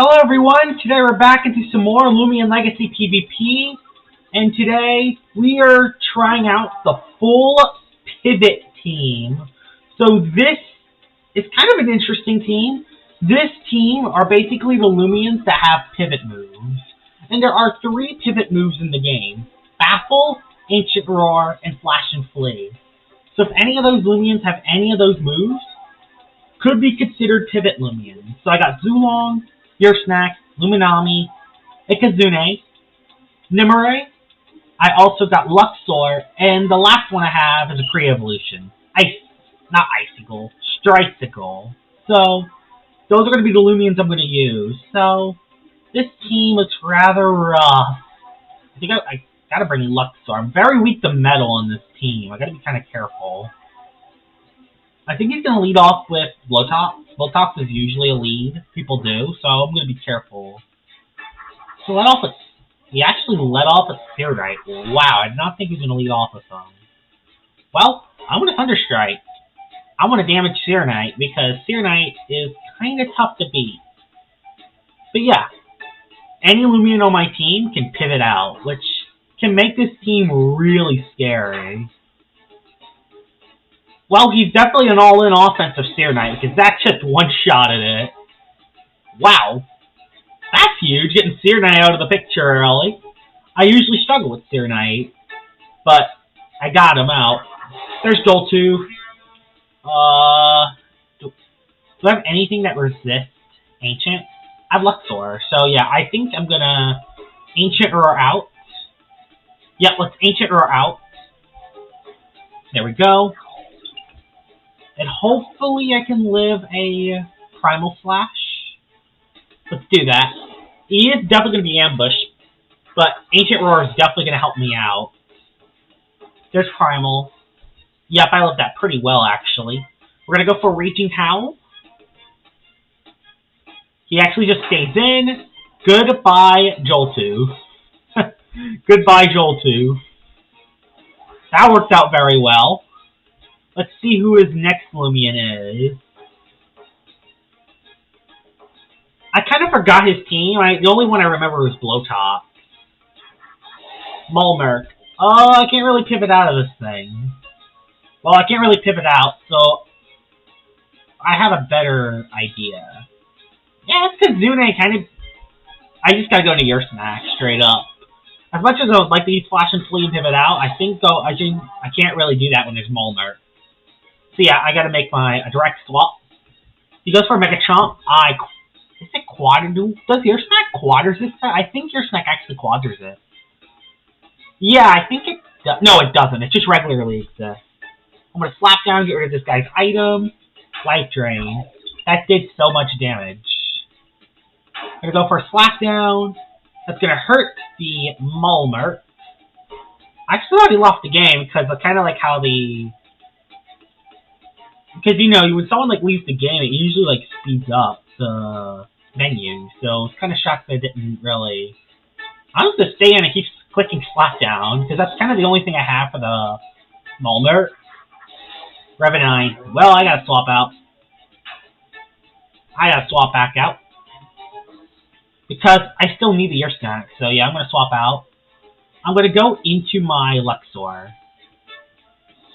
Hello everyone, today we're back into some more Loomian Legacy PvP, and today we are trying out the full pivot team. So this is kind of an interesting team. This team are basically the Loomians that have pivot moves. And there are 3 pivot moves in the game: Baffle, Ancient Roar, and Flash and Flee. So if any of those Loomians have any of those moves, could be considered pivot Loomians. So I got Zulong, Snack, Luminami, Ikazune, Nimue. I also got Luxor, and the last one I have is a pre-evolution. Not Icicle, Stricicle. So, those are going to be the Loomians I'm going to use. So, this team looks rather rough. I think I gotta bring Luxor. I'm very weak to metal in this team. I gotta be kind of careful. I think he's going to lead off with Blowtox. Blowtox is usually a lead. People do, so I'm going to be careful. So he actually led off with Searadite. Wow, I did not think he was going to lead off with some. Well, I'm going to Thunderstrike. I want to damage Searadite because Searadite is kind of tough to beat. But yeah, any Loomian on my team can pivot out, which can make this team really scary. Well, he's definitely an all-in offensive Searadite, because that's just one-shotted it. Wow. That's huge, getting Searadite out of the picture early. I usually struggle with Searadite, but I got him out. There's Joltooth. Do I have anything that resists Ancient? I have Luxor, so yeah, I think I'm gonna Ancient Roar out. Yep, let's Ancient Roar out. There we go. And hopefully I can live a Primal Slash. Let's do that. He is definitely going to be ambushed, but Ancient Roar is definitely going to help me out. There's Primal. Yep, I lived that pretty well, actually. We're going to go for Raging Howl. He actually just stays in. Goodbye, Joltooth. Goodbye, Joltooth. That worked out very well. Let's see who his next Loomian is. I kind of forgot his team. The only one I remember was Blowtox. Mulmerk. Oh, I can't really pivot out of this thing. Well, I can't really pivot out, so I have a better idea. Yeah, it's Kazune kind of... I just gotta go to your snack, straight up. As much as I would like to use Flash and Flee and pivot out, I can't really do that when there's Mulmerk. So yeah, I gotta make a direct swap. He goes for a Mega Chomp. Is it Quadru? Does your snack quaders this? I think your snack actually quaders it. Yeah, I think it does. No, it doesn't. It just regularly exists. I'm gonna slap down, get rid of this guy's item. Life Drain. That did so much damage. I'm gonna go for a slap down. That's gonna hurt the Mulmerk. I actually thought he lost the game because I kind of like how the... Because, you know, when someone, leaves the game, it usually, speeds up the menu. So, it's kind of shocked that it didn't really... I'm just going to stay in and keep clicking slap down, because that's kind of the only thing I have for the Mulmerk. Revenine. Well, I gotta swap out. I gotta swap back out. Because I still need the Ear Snack. So, yeah, I'm going to swap out. I'm going to go into my Luxor.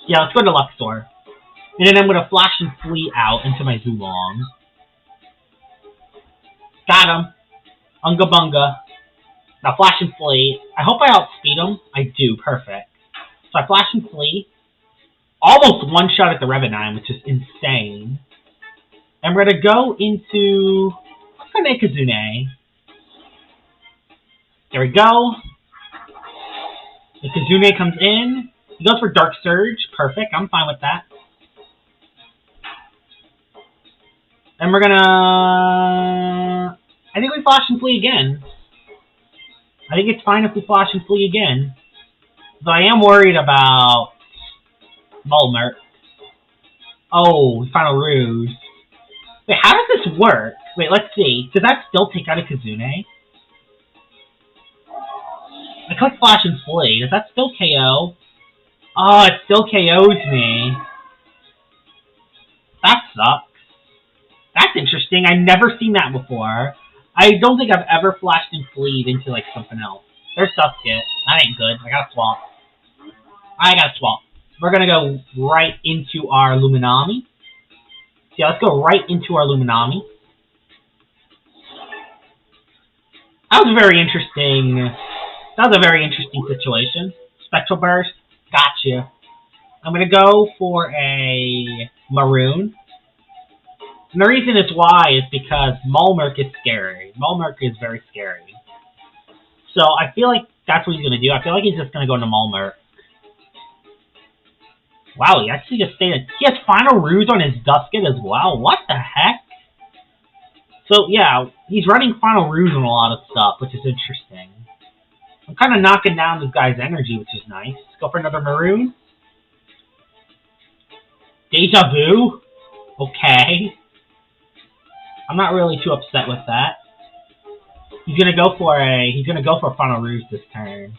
Yeah, let's go to Luxor. And then I'm going to Flash and Flee out into my Zulong. Got him. Unga Bunga. Now Flash and Flee. I hope I outspeed him. I do. Perfect. So I Flash and Flee. Almost one shot at the Revenine, which is insane. And we're going to go into... Let's go to Ikazune. There we go. Ikazune comes in. He goes for Dark Surge. Perfect. I'm fine with that. And we're gonna... I think we Flash and Flee again. I think it's fine if we Flash and Flee again. Though I am worried about... Mulmerk. Oh, we found a ruse. Wait, how does this work? Wait, let's see. Does that still take out a Kazune? I click Flash and Flee. Does that still KO? Oh, it still KOs me. That sucks. That's interesting. I've never seen that before. I don't think I've ever flashed and fleed into, like, something else. There's Dusket. That ain't good. I gotta swap. We're gonna go right into our Luminami. Yeah, let's go right into our Luminami. That was a very interesting situation. Spectral Burst. Gotcha. I'm gonna go for a Maroon. And the reason it's why is because Mulmerk is scary. Mulmerk is very scary. So I feel like that's what he's going to do. I feel like he's just going to go into Mulmerk. Wow, he actually just stayed. He has Final Ruse on his Dusket as well. What the heck? So yeah, he's running Final Ruse on a lot of stuff, which is interesting. I'm kind of knocking down this guy's energy, which is nice. Let's go for another Maroon. Deja Vu? Okay. I'm not really too upset with that. He's gonna go for Final Ruse this turn.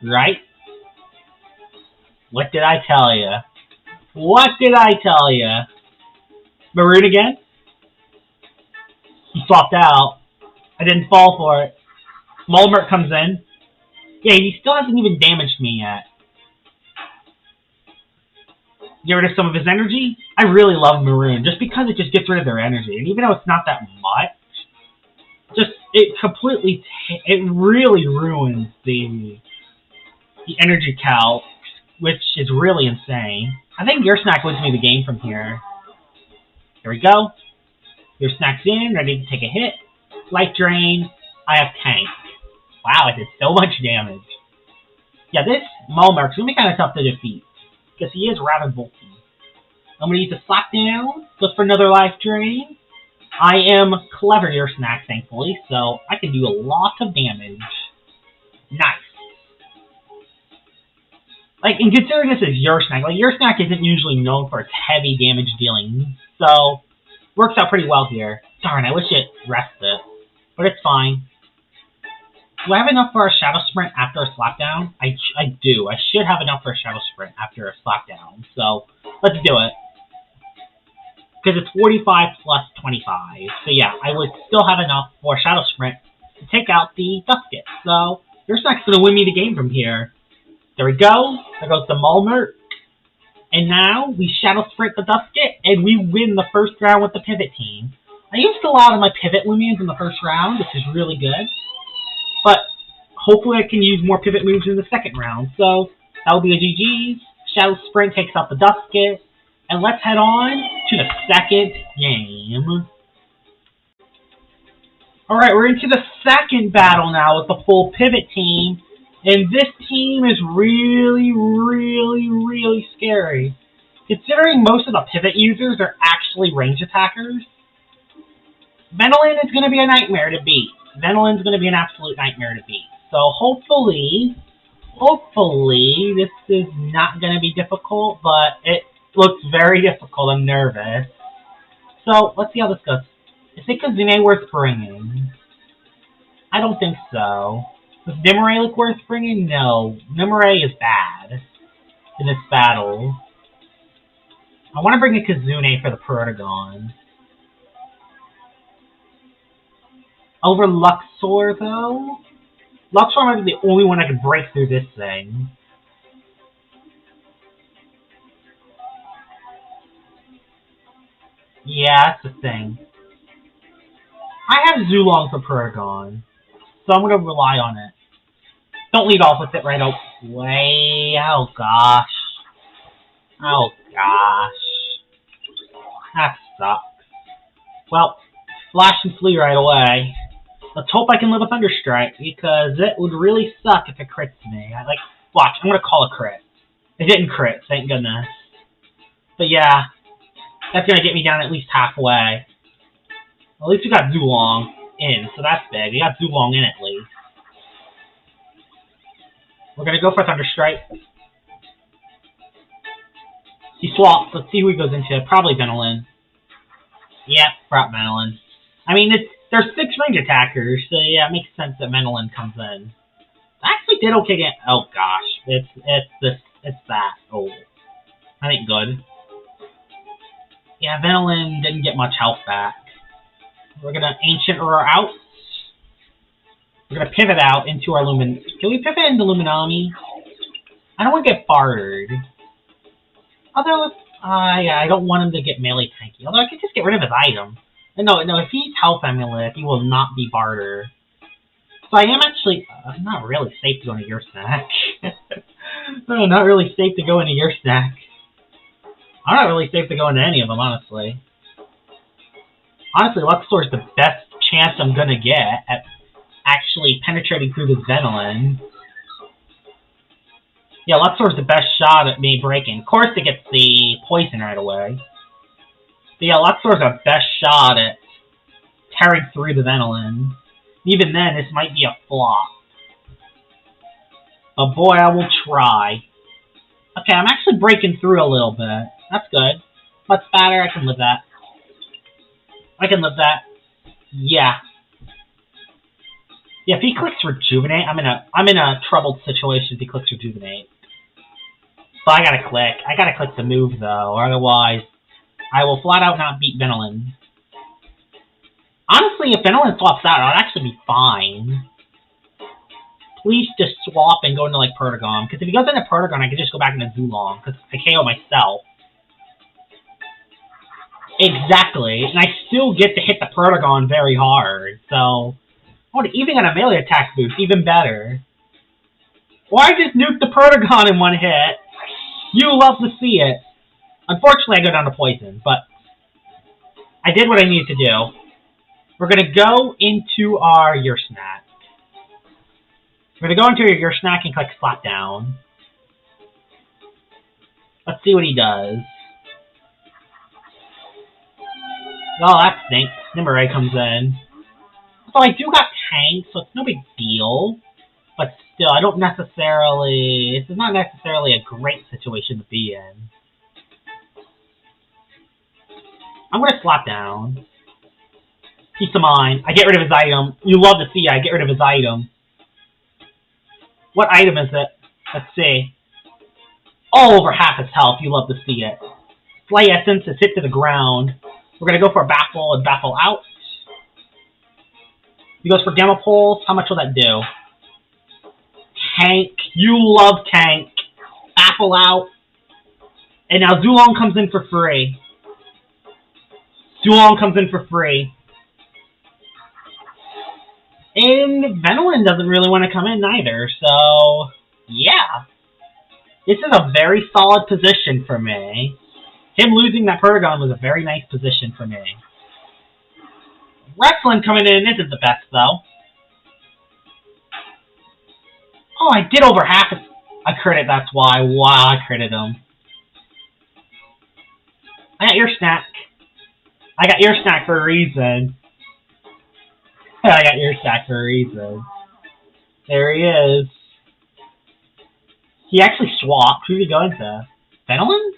Right? What did I tell ya? Maroon again? He swapped out. I didn't fall for it. Mulmerk comes in. Yeah, he still hasn't even damaged me yet. Get rid of some of his energy. I really love Maroon, just because it just gets rid of their energy. And even though it's not that much, it really ruins the energy calc, which is really insane. I think Your Snack wins me the game from here. There we go. Your Snack's in, ready to take a hit. Life Drain. I have Tank. Wow, I did so much damage. Yeah, this Mulmerk's going to be kind of tough to defeat, because he is rather bulky. I'm going to use a Slap Down. Goes for another Life Drain. I am clever, Your Snack, thankfully, so I can do a lot of damage. Nice. Like, and considering this is Your Snack, like, Your Snack isn't usually known for its heavy damage dealing, so works out pretty well here. Darn, I wish it rested, but it's fine. Do I have enough for a Shadow Sprint after a Slapdown? I do. I should have enough for a Shadow Sprint after a Slapdown, so let's do it. Because it's 45 plus 25. So yeah, I would still have enough for a Shadow Sprint to take out the Dusket. So Your Snack's going to win me the game from here. There we go. There goes the Mulmerk. And now we Shadow Sprint the Dusket, and we win the first round with the Pivot team. I used a lot of my Pivot Loomians in the first round, which is really good. But hopefully I can use more Pivot moves in the second round. So that will be a GG's. Shadow Sprint takes out the Dusket. And let's head on to the second game. Alright, we're into the second battle now with the full Pivot team. And this team is really, really, really scary. Considering most of the Pivot users are actually range attackers, Venolin is going to be a nightmare to beat. Venolin's going to be an absolute nightmare to beat. So hopefully this is not going to be difficult, but it looks very difficult. I'm nervous. So let's see how this goes. Is Kazune worth bringing? I don't think so. Does Nimue look worth bringing? No. Nimue is bad in this battle. I want to bring a Kazune for the Protagon. Over Luxor, though? Luxor might be the only one I can break through this thing. Yeah, that's the thing. I have Zulong for Protagon, so I'm going to rely on it. Don't lead off with it right away. Oh, gosh. Oh, gosh. That sucks. Well, Flash and Flee right away. Let's hope I can live a Thunderstrike, because it would really suck if it crits me. Watch, I'm going to call a crit. It didn't crit, thank goodness. But yeah, that's going to get me down at least halfway. At least we got Zulong in, so that's big. We got Zulong in at least. We're going to go for Thunderstrike. He swaps. Let's see who he goes into. Probably Venolin. Yep, brought Venolin. I mean, there's 6 range attackers, so yeah, it makes sense that Venolin comes in. I actually did okay again. Oh gosh, it's that. Oh, that ain't good. Yeah, Venolin didn't get much health back. We're gonna Ancient Roar out. We're gonna pivot out into our Lumin. Can we pivot into Luminami? I don't want to get bartered. Although, yeah, I don't want him to get melee tanky. Although I could just get rid of his item. No, if he's Health Amulet, he will not be bartered. So I am actually not really safe to go into your snack. No, not really safe to go into your snack. I'm not really safe to go into any of them, honestly. Honestly, Luxor's the best chance I'm gonna get at actually penetrating through this Venolin. Yeah, Luxor's the best shot at me breaking. Of course, it gets the poison right away. But yeah, Luxor's the best shot at tearing through the Venolin. Even then, this might be a flop. But boy, I will try. Okay, I'm actually breaking through a little bit. That's good. Much better, I can live that. I can live that. Yeah. Yeah, if he clicks Rejuvenate, I'm in a troubled situation if he clicks Rejuvenate. So I gotta click. I gotta click the move though, or otherwise I will flat out not beat Venolin. Honestly, if Venolin swaps out, I'll actually be fine. Please just swap and go into like Pertagon, because if he goes into Pertagon, I can just go back into Zulong, because I KO myself. Exactly, and I still get to hit the Pertagon very hard, so... Oh, even on a melee attack boost, even better. Or I just nuke the Pertagon in one hit. You love to see it. Unfortunately, I go down to poison, but I did what I needed to do. We're going to go into our Snack. We're going to go into your Snack and click Slap Down. Let's see what he does. Oh, that stinks. Nimue comes in. So I do got Tank, so it's no big deal. But still, I don't necessarily... This is not necessarily a great situation to be in. I'm going to Slap Down. Peace of mind. I get rid of his item. You love to see I get rid of his item. What item is it? Let's see. All over half his health. You love to see it. Slay Essence is hit to the ground. We're going to go for a Baffle and Baffle out. He goes for Gamma Pulse. How much will that do? Tank. You love Tank. Baffle out. And now Zulong comes in for free. Zulong comes in for free. And Venolin doesn't really want to come in either, so... Yeah. This is a very solid position for me. Him losing that Pertagon was a very nice position for me. Wrestling coming in isn't the best, though. Oh, I did over half a credit, that's why. Wow, I critted him. I got your snack. I got your snack for a reason. I got your snack for a reason. There he is. He actually swapped. Who did he go into? Venolin?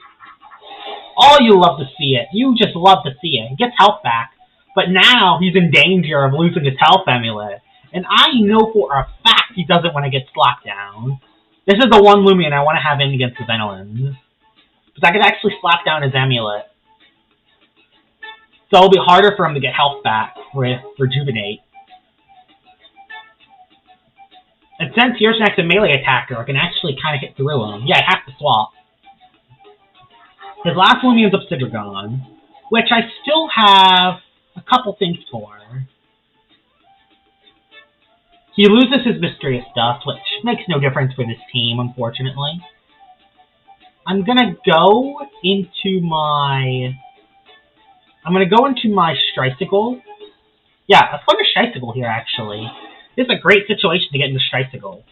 Oh, you love to see it. You just love to see it. He gets health back. But now he's in danger of losing his health amulet. And I know for a fact he doesn't want to get slapped down. This is the one Loomian I want to have in against the Venolins. Because I could actually slap down his amulet. So it'll be harder for him to get health back with Rejuvenate. And since Your Snack's a melee attacker, I can actually kind of hit through him. Yeah, I have to swap. His last Loomian's Obsidian, which I still have a couple things for. He loses his Mysterious Dust, which makes no difference for this team, unfortunately. I'm gonna go into my... Stricicle. Yeah, let's go into Stricicle here, actually. This is a great situation to get into Stricicle.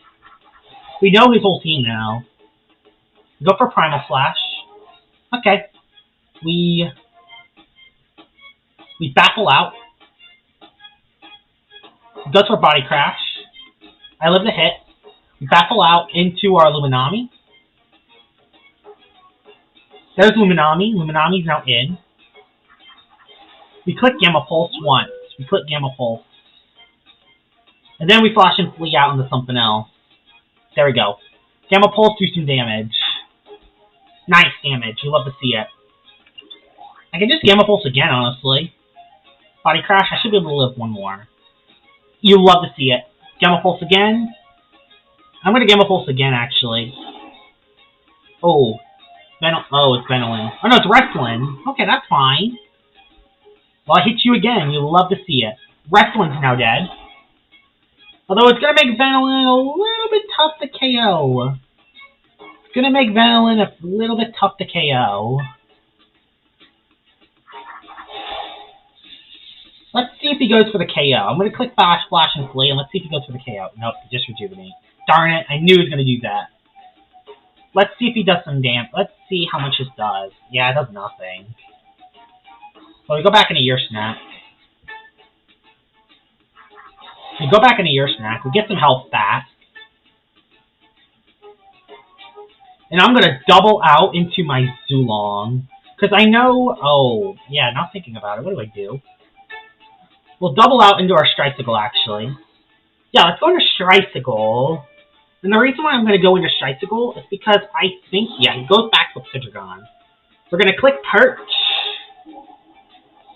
We know his whole team now. Go for Primal Slash. Okay. We Baffle out. Goes for Body Crash. I live the hit. We Baffle out into our Luminami. There's Luminami. Luminami's now in. We click Gamma Pulse once. We click Gamma Pulse. And then we flash and flee out into something else. There we go. Gamma Pulse do some damage. Nice damage. You love to see it. I can just Gamma Pulse again, honestly. Body Crash, I should be able to live one more. You love to see it. Gamma Pulse again. I'm going to Gamma Pulse again, actually. Oh. It's Benelin. Oh, no, it's Wrestling. Okay, that's fine. Well, I hit you again. You love to see it. Wrestling's now dead. Although it's going to make Benelin a little bit tough to KO. It's going to make Benelin a little bit tough to KO. Let's see if he goes for the KO. I'm going to click Flash, and Flee, and let's see if he goes for the KO. Nope, he just Rejuvenate. Darn it, I knew he was going to do that. Let's see if he does some damage. Let's see how much this does. Yeah, it does nothing. So we go back into Ear Snack. We go back into Ear Snack. We get some health back. And I'm going to double out into my Zulong. Because I know... Oh, yeah, not thinking about it. What do I do? We'll double out into our Stricicle, actually. Yeah, let's go into Stricicle. And the reason why I'm going to go into Stricicle is because I think, yeah, he goes back to Obsidian. We're going to click Perch.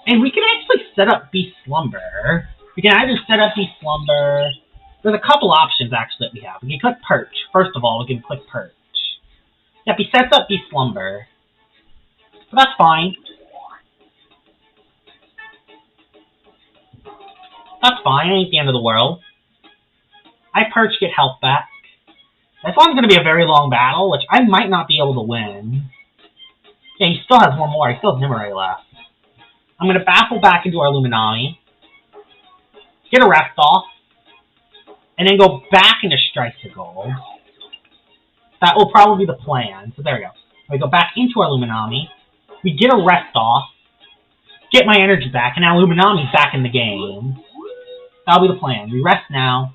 And we can actually set up Beast Slumber. We can either set up Beast Slumber. There's a couple options, actually, that we have. We can click Perch. First of all, we can click Perch. Yep, he sets up Beast Slumber. But that's fine. That's fine. It ain't the end of the world. I Perch, get health back. This one's going to be a very long battle, which I might not be able to win. Yeah, he still has one more. He still has Nimue left. I'm going to Baffle back into our Luminami. Get a Rest off. And then go back into Stricicle. That will probably be the plan. So there we go. We go back into our Luminami. We get a Rest off. Get my energy back. And now Luminami's back in the game. That'll be the plan. We rest now.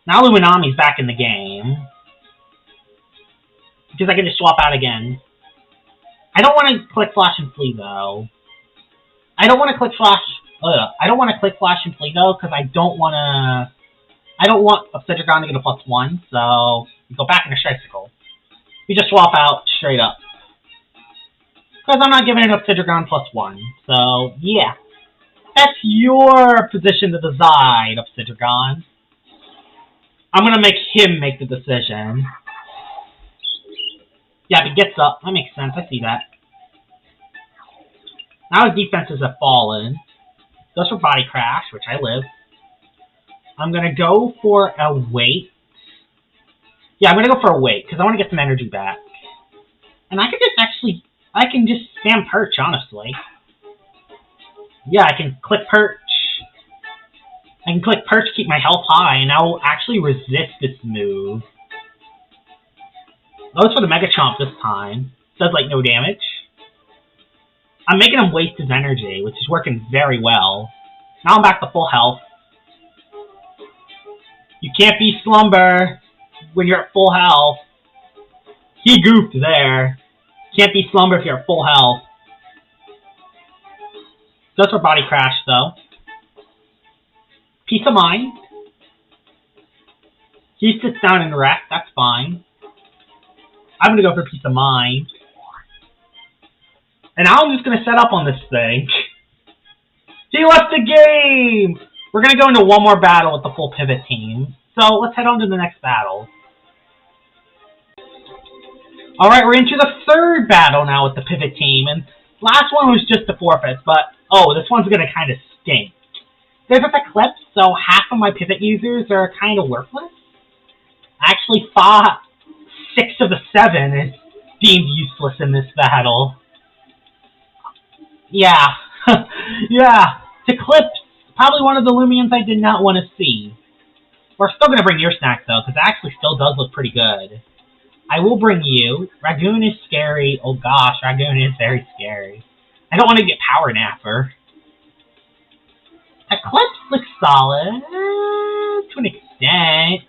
Now Luminami's back in the game. Because I can just swap out again. I don't want to click Flash and Flee, though. I don't want to click Flash... I don't want to click Flash and Flee, though, because I don't want to... I don't want Obsidian to get a +1, so... We go back into Stricicle. We just swap out straight up. Because I'm not giving an Obsidian +1. So, yeah. That's your position to decide, Obsidian. I'm going to make him make the decision. Yeah, if he gets up, that makes sense. I see that. Now his defenses have fallen. Goes for Body Crash, which I live. I'm going to go for a Wait. Yeah, I'm going to go for a Wait, because I want to get some energy back. And I can just actually... I can just spam Perch, honestly. Yeah, I can click Perch. I can click Perch, keep my health high, and I will actually resist this move. Goes for the Mega Chomp this time. Does, like, no damage. I'm making him waste his energy, which is working very well. Now I'm back to full health. You can't be Slumber when you're at full health. He goofed there. Can't be Slumber if you're at full health. Goes for Body Crash, though. Peace of Mind. He sits down and rests. That's fine. I'm going to go for Peace of Mind. And now I'm just going to set up on this thing. He left the game! We're going to go into one more battle with the full pivot team. So let's head on to the next battle. Alright, we're into the third battle now with the pivot team. And last one was just the forfeits, but oh, this one's going to kind of stink. There's a Eclipse, so half of my pivot users are kind of worthless. Actually, 6 of the 7 is deemed useless in this battle. Yeah. Yeah. Eclipse, probably one of the Loomians I did not want to see. We're still going to bring your snack, though, because it actually still does look pretty good. I will bring you. Ragoon is scary. Oh gosh, Ragoon is very scary. I don't want to get Power Napper. Eclipse looks solid. To an extent.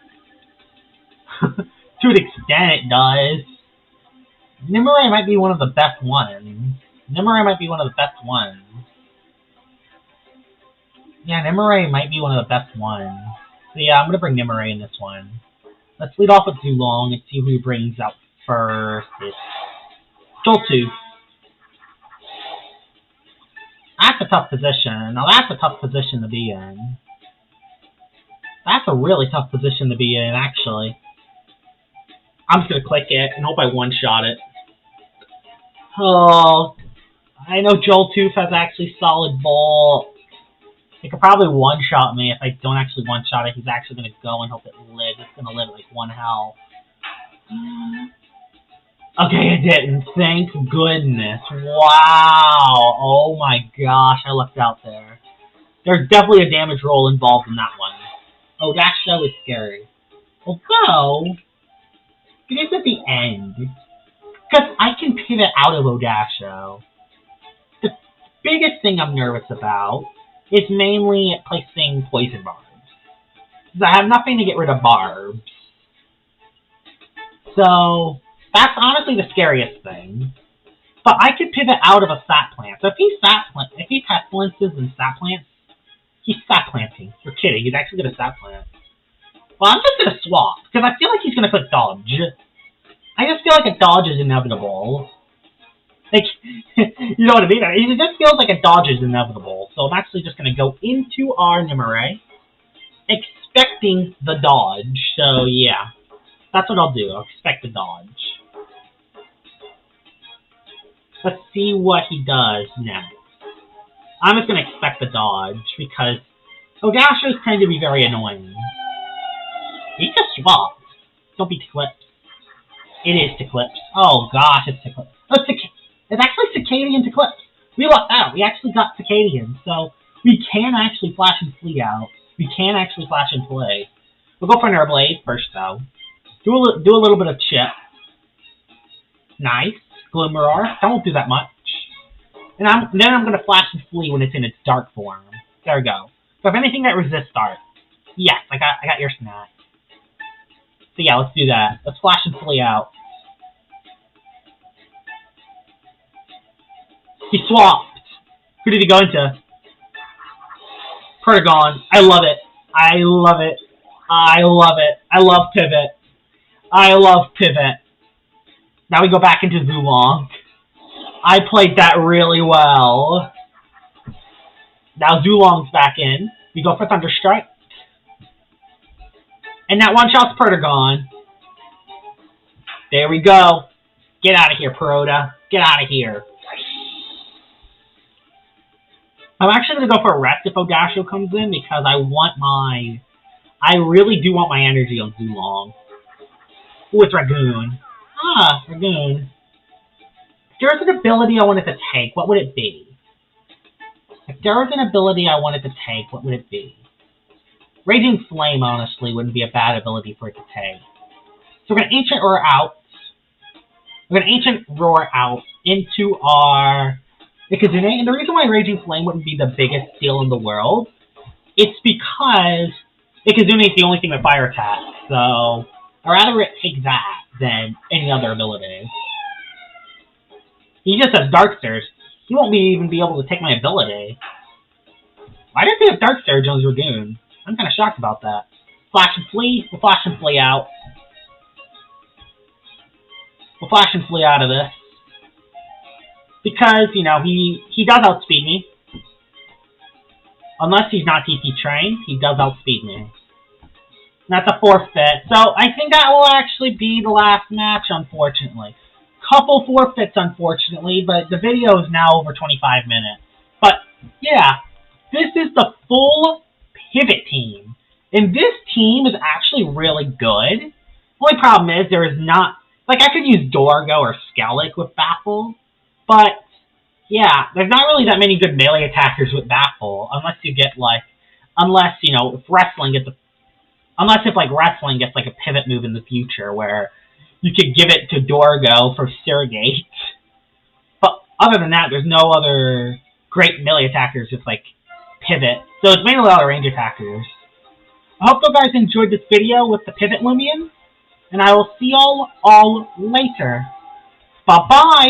To an extent it does. Nimue might be one of the best ones. Nimue might be one of the best ones. Yeah, Nimue might be one of the best ones. So yeah, I'm going to bring Nimue in this one. Let's lead off with Zulong and see who brings out first. It's Joltooth. a tough position. Now that's a tough position to be in. That's a really tough position to be in, actually. I'm just going to click it and hope I one-shot it. Oh, I know Joltooth has actually solid bolt. He could probably one-shot me if I don't actually one-shot it. He's actually going to go and hope it lives. It's going to live at like 1 health. Okay, it didn't. Thank goodness. Wow. Oh my gosh, I lucked out there. There's definitely a damage roll involved in that one. Oh, that show is scary. Although, it is at the end. Because I can pivot out of Odasho. The biggest thing I'm nervous about is mainly placing poison barbs. Because I have nothing to get rid of barbs. So, that's honestly the scariest thing. But I could pivot out of a sap plant. So if he pestilences and sap plants, he's sap planting. You're kidding. He's actually going to sap plant. Well, I'm just going to swap. Because I feel like he's going to click dodge. I just feel like a dodge is inevitable. Like, you know what I mean? It just feels like a dodge is inevitable. So I'm actually just going to go into our Nimue, expecting the dodge. So, yeah. That's what I'll do. I'll expect the dodge. Let's see what he does next. I'm just going to expect the dodge, because Odashos tend to be very annoying. He just swapped. Don't be Eclipse. It is Eclipse. Oh gosh, it's Eclipse. Oh, it's actually Cicadian Eclipse. We lucked out. We actually got Cicadian, so we can actually flash and flee out. We can actually flash and play. We'll go for an Airblade first, though. Do a little bit of chip. Nice. Glimmerar. Don't do that much. And then I'm going to flash and flee when it's in its dark form. There we go. So if anything that resists dark. Yes, I got your snap. So yeah, let's do that. Let's flash and flee out. He swapped. Who did he go into? Pertagon. I love it. I love it. I love it. I love pivot. I love pivot. Now we go back into Zulong. I played that really well. Now Zulong's back in. We go for Thunderstrike. And that one-shot's Pertagon. There we go. Get out of here, Perota. Get out of here. I'm actually going to go for a rest if Odasho comes in, because I really do want my energy on Zulong. Ooh, it's Ragoon. Ah, Ragoon. If there was an ability I wanted to take, what would it be? If there was an ability I wanted to take, what would it be? Raging Flame, honestly, wouldn't be a bad ability for it to take. So we're going to Ancient Roar out. We're going to Ancient Roar out into our Ikazune. And the reason why Raging Flame wouldn't be the biggest steal in the world, it's because Ikazune is the only thing with fire attack. So I'd rather it take that than any other ability. He just has Dark Surge. He won't even be able to take my ability. Why does he have Dark Surge on his Ragoon? I'm kind of shocked about that. Flash and flee. We'll flash and flee out. We'll flash and flee out of this. Because, you know, he does outspeed me. Unless he's not TP trained, he does outspeed me. That's a forfeit. So I think that will actually be the last match, unfortunately. Couple forfeits, unfortunately, but the video is now over 25 minutes. But, yeah, this is the full pivot team. And this team is actually really good. Only problem is there is not... Like, I could use Dorgo or Skellig with Baffle, but, yeah, there's not really that many good melee attackers with Baffle, unless you get, like... Unless, you know, if Wrestling gets a... Unless if, like, Wrestling gets, like, a pivot move in the future where you could give it to Dorgo for Surrogate. But other than that, there's no other great melee attackers with, like, pivot. So it's mainly a lot of range attackers. I hope you guys enjoyed this video with the Pivot Loomian, and I will see y'all all later. Bye-bye!